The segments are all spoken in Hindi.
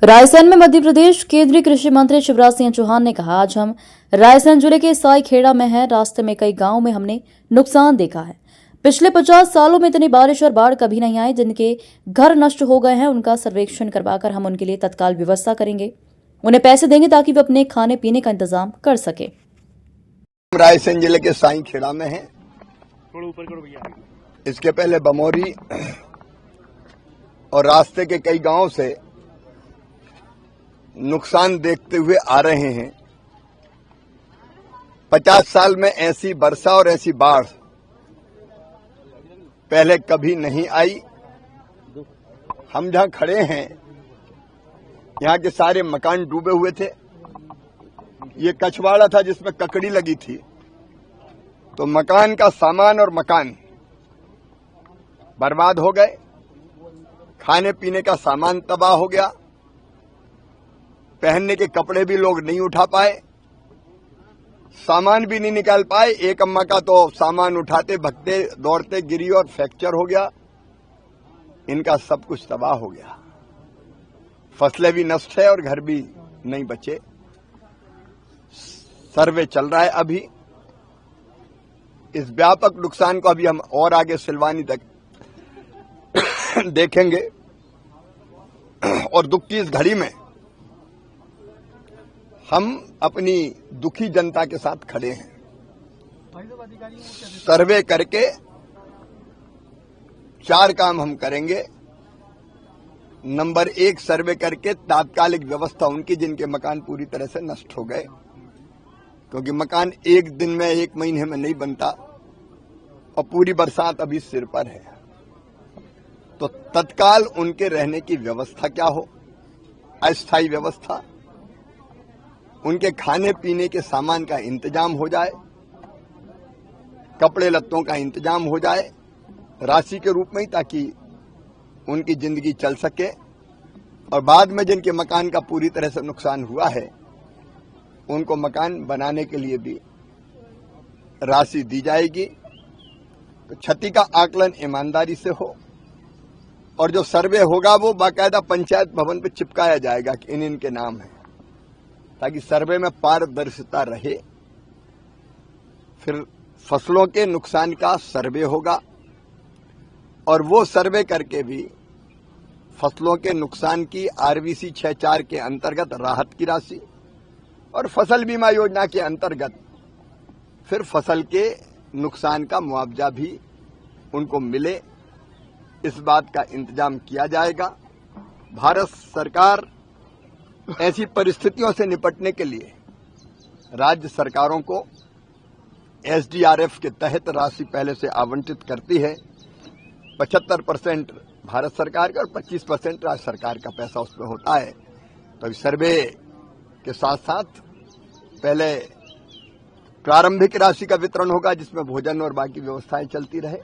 रायसेन में मध्य प्रदेश केंद्रीय कृषि मंत्री शिवराज सिंह चौहान ने कहा, आज हम रायसेन जिले के साई खेड़ा में हैं। रास्ते में कई गांवों में हमने नुकसान देखा है। पिछले 50 सालों में इतनी बारिश और बाढ़ कभी नहीं आई। जिनके घर नष्ट हो गए हैं उनका सर्वेक्षण करवाकर हम उनके लिए तत्काल व्यवस्था करेंगे। उन्हें पैसे देंगे ताकि वे अपने खाने पीने का इंतजाम कर सके। रायसेन जिले के साई खेड़ा में है। इसके पहले बमोरी और रास्ते के कई गांवों से नुकसान देखते हुए आ रहे हैं। 50 साल में ऐसी वर्षा और ऐसी बाढ़ पहले कभी नहीं आई। हम जहां खड़े हैं यहां के सारे मकान डूबे हुए थे। ये कछवाड़ा था जिसमें ककड़ी लगी थी, तो मकान का सामान और मकान बर्बाद हो गए। खाने पीने का सामान तबाह हो गया। पहनने के कपड़े भी लोग नहीं उठा पाए, सामान भी नहीं निकाल पाए। एक अम्मा का तो सामान उठाते भगते दौड़ते गिरी और फ्रैक्चर हो गया। इनका सब कुछ तबाह हो गया। फसलें भी नष्ट है और घर भी नहीं बचे। सर्वे चल रहा है अभी। इस व्यापक नुकसान को अभी हम और आगे सिलवानी तक देखेंगे। और दुख की इस घड़ी में हम अपनी दुखी जनता के साथ खड़े हैं। सर्वे करके 4 काम हम करेंगे। नंबर 1, सर्वे करके तात्कालिक व्यवस्था उनकी जिनके मकान पूरी तरह से नष्ट हो गए, क्योंकि मकान एक दिन में 1 महीने में नहीं बनता और पूरी बरसात अभी सिर पर है। तो तत्काल उनके रहने की व्यवस्था क्या हो, अस्थायी व्यवस्था। उनके खाने पीने के सामान का इंतजाम हो जाए, कपड़े लत्तों का इंतजाम हो जाए राशि के रूप में ही, ताकि उनकी जिंदगी चल सके। और बाद में जिनके मकान का पूरी तरह से नुकसान हुआ है उनको मकान बनाने के लिए भी राशि दी जाएगी। तो क्षति का आकलन ईमानदारी से हो और जो सर्वे होगा वो बाकायदा पंचायत भवन पे चिपकाया जाएगा कि इनके नाम है, ताकि सर्वे में पारदर्शिता रहे। फिर फसलों के नुकसान का सर्वे होगा और वो सर्वे करके भी फसलों के नुकसान की आरवीसी 6.4 के अंतर्गत राहत की राशि और फसल बीमा योजना के अंतर्गत फिर फसल के नुकसान का मुआवजा भी उनको मिले, इस बात का इंतजाम किया जाएगा। भारत सरकार ऐसी परिस्थितियों से निपटने के लिए राज्य सरकारों को एसडीआरएफ के तहत राशि पहले से आवंटित करती है। 75% भारत सरकार का और 25% राज्य सरकार का पैसा उसमें होता है। तो इस सर्वे के साथ साथ पहले प्रारंभिक राशि का वितरण होगा जिसमें भोजन और बाकी व्यवस्थाएं चलती रहे,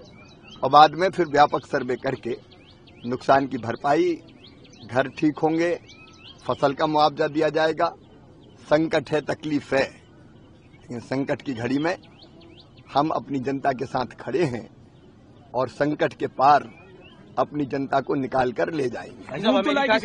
और बाद में फिर व्यापक सर्वे करके नुकसान की भरपाई, घर ठीक होंगे, फसल का मुआवजा दिया जाएगा। संकट है, तकलीफ है, लेकिन संकट की घड़ी में हम अपनी जनता के साथ खड़े हैं और संकट के पार अपनी जनता को निकाल कर ले जाएंगे।